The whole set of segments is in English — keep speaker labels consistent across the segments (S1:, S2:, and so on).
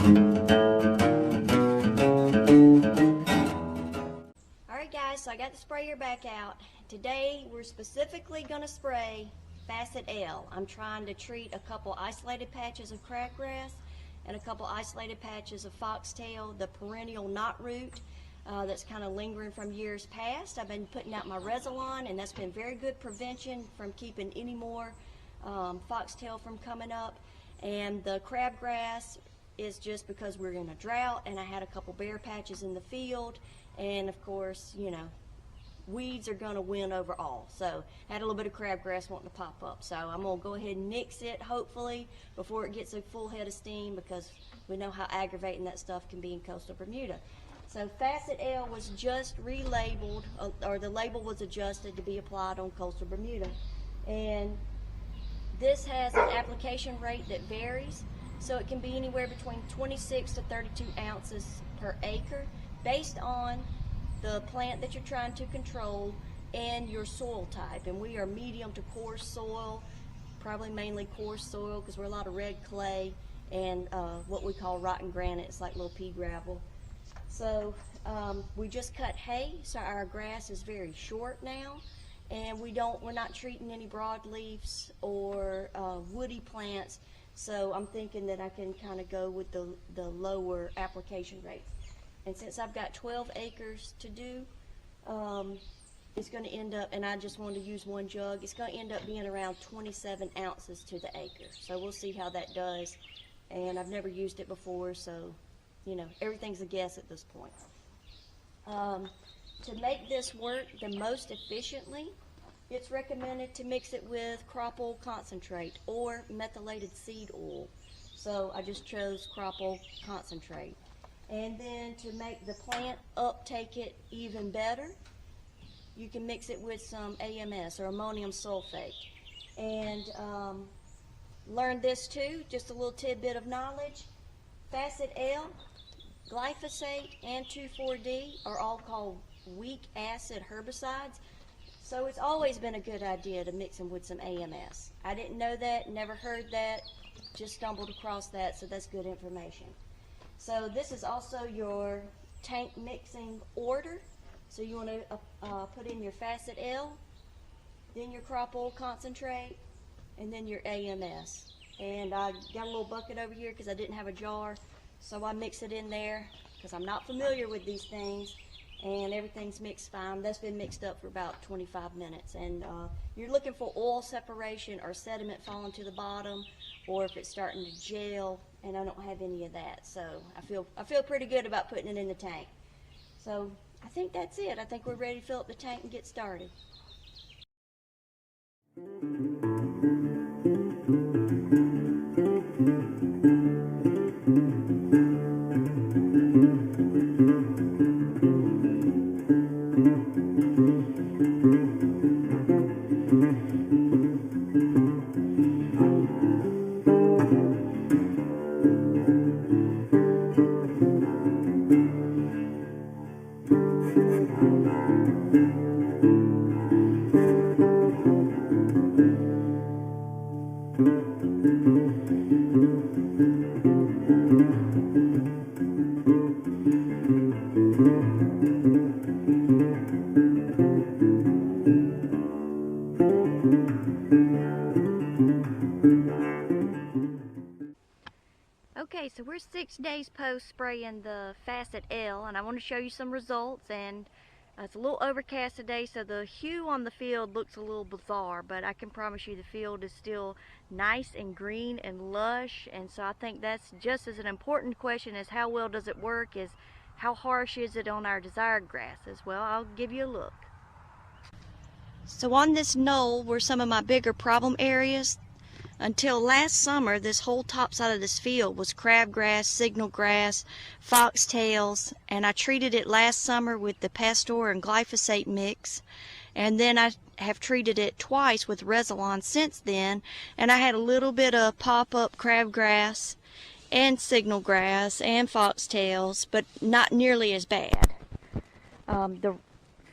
S1: Alright guys, so I got the sprayer back out. Today we're specifically going to spray Facet L. I'm trying to treat a couple isolated patches of crabgrass and a couple isolated patches of foxtail, the perennial knotroot that's kind of lingering from years past. I've been putting out my Resolon, and that's been very good prevention from keeping any more foxtail from coming up. And the crabgrass is just because we're in a drought, and I had a couple bare patches in the field, and of course, you know, weeds are going to win over all. So I had a little bit of crabgrass wanting to pop up. So I'm going to go ahead and nix it, hopefully, before it gets a full head of steam, because we know how aggravating that stuff can be in coastal Bermuda. So Facet L was just relabeled, or the label was adjusted to be applied on coastal Bermuda. And this has an application rate that varies. So it can be anywhere between 26 to 32 ounces per acre, based on the plant that you're trying to control and your soil type. And we are medium to coarse soil, probably mainly coarse soil because we're a lot of red clay and what we call rotten granite. It's like little pea gravel. So we just cut hay, so our grass is very short now, and we're not treating any broadleafs or woody plants. So I'm thinking that I can kind of go with the lower application rates. And since I've got 12 acres to do, it's going to end up, and I just wanted to use one jug, it's going to end up being around 27 ounces to the acre. So we'll see how that does. And I've never used it before, so, you know, everything's a guess at this point. To make this work the most efficiently, it's recommended to mix it with crop oil concentrate or methylated seed oil. So I just chose crop oil concentrate. And then to make the plant uptake it even better, you can mix it with some AMS, or ammonium sulfate. And learn this too, just a little tidbit of knowledge. Facet L, glyphosate, and 2,4-D are all called weak acid herbicides. So it's always been a good idea to mix them with some AMS. I didn't know that, never heard that, just stumbled across that, so that's good information. So this is also your tank mixing order. So you want to put in your Facet L, then your crop oil concentrate, and then your AMS. And I got a little bucket over here because I didn't have a jar, so I mix it in there because I'm not familiar with these things, and everything's mixed fine. That's been mixed up for about 25 minutes. And you're looking for oil separation or sediment falling to the bottom, or if it's starting to gel, and I don't have any of that. So I feel pretty good about putting it in the tank. So I think that's it. I think we're ready to fill up the tank and get started. Okay, so we're 6 days post spraying the Facet L, and I want to show you some results. And it's a little overcast today, so the hue on the field looks a little bizarre, but I can promise you the field is still nice and green and lush. And so I think that's just as an important question as how well does it work is how harsh is it on our desired grasses. Well, I'll give you a look. So on this knoll were some of my bigger problem areas. Until last summer, this whole top side of this field was crabgrass, signalgrass, foxtails, and I treated it last summer with the pastor and glyphosate mix, and then I have treated it twice with Resolon since then, and I had a little bit of pop-up crabgrass and signalgrass and foxtails, but not nearly as bad. The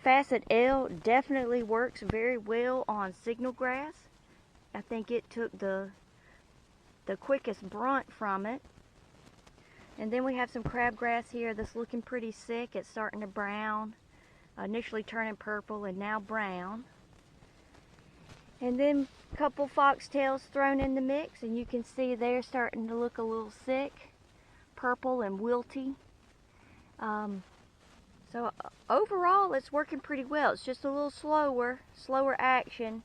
S1: Facet L definitely works very well on signalgrass. I think it took the quickest brunt from it. And then we have some crabgrass here that's looking pretty sick. It's starting to brown, initially turning purple and now brown. And then a couple foxtails thrown in the mix, and you can see they're starting to look a little sick, purple and wilty. So overall it's working pretty well. It's just a little slower action,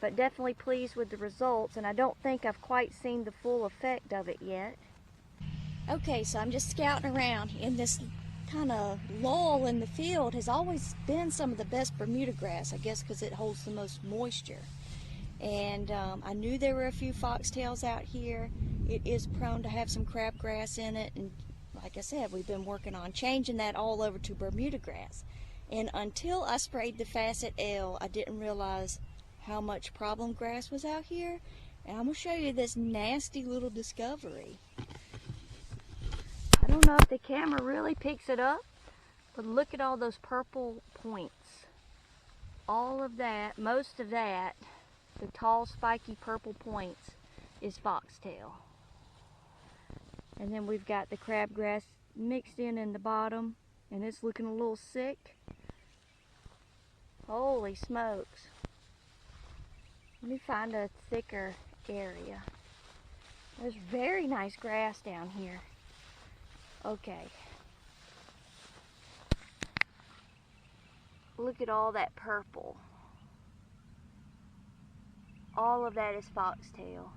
S1: but definitely pleased with the results, and I don't think I've quite seen the full effect of it yet. Okay, so I'm just scouting around, and this kind of lull in the field has always been some of the best Bermuda grass, I guess because it holds the most moisture. And I knew there were a few foxtails out here. It is prone to have some crabgrass in it, and like I said, we've been working on changing that all over to Bermuda grass. And until I sprayed the Facet L, I didn't realize how much problem grass was out here. And I'm going to show you this nasty little discovery. I don't know if the camera really picks it up, but look at all those purple points. All of that, most of that, the tall spiky purple points, is foxtail. And then we've got the crabgrass mixed in the bottom, and it's looking a little sick. Holy smokes. Let me find a thicker area. There's very nice grass down here. Okay. Look at all that purple. All of that is foxtail.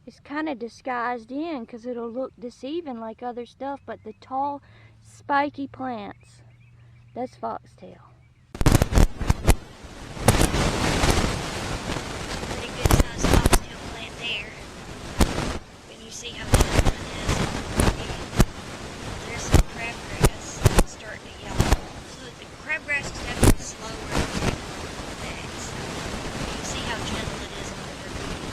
S1: It's kind of disguised in because it'll look deceiving like other stuff, but the tall spiky plants, that's foxtail. Pretty good sized foxtail plant there. But you see how gentle it is. And there's some crabgrass starting to yellow. So the crabgrass is definitely slower to take effects. You can see how gentle it is on the Bermuda.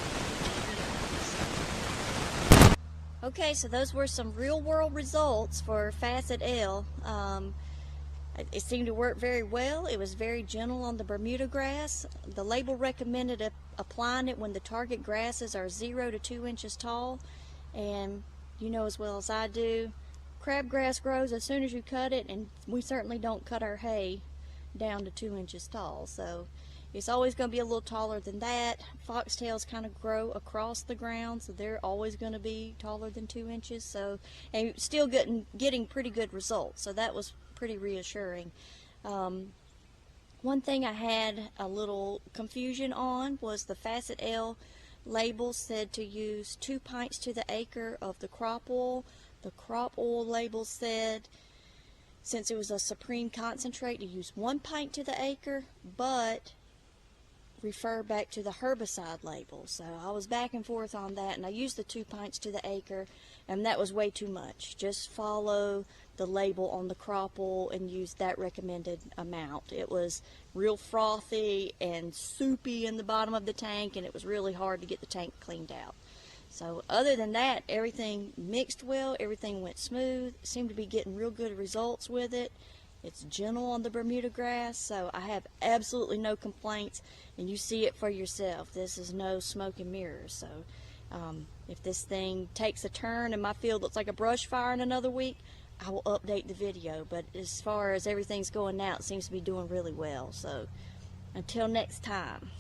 S1: Okay, so those were some real-world results for Facet L. It seemed to work very well. It was very gentle on the Bermuda grass. The label recommended applying it when the target grasses are 0 to 2 inches tall. And you know as well as I do, crabgrass grows as soon as you cut it, and we certainly don't cut our hay down to 2 inches tall. So it's always going to be a little taller than that. Foxtails kind of grow across the ground, so they're always going to be taller than 2 inches. So, and still getting pretty good results. So that was pretty reassuring. One thing I had a little confusion on was the Facet L label said to use 2 pints to the acre of the crop oil. The crop oil label said, since it was a supreme concentrate, to use 1 pint to the acre, but refer back to the herbicide label. So I was back and forth on that, and I used the 2 pints to the acre, and that was way too much. Just follow the label on the crop oil and use that recommended amount. It was real frothy and soupy in the bottom of the tank, and it was really hard to get the tank cleaned out. So other than that, everything mixed well, everything went smooth, seemed to be getting real good results with it. It's gentle on the Bermuda grass, so I have absolutely no complaints, and you see it for yourself. This is no smoke and mirrors. So if this thing takes a turn and my field looks like a brush fire in another week, I will update the video. But as far as everything's going now, it seems to be doing really well. So until next time.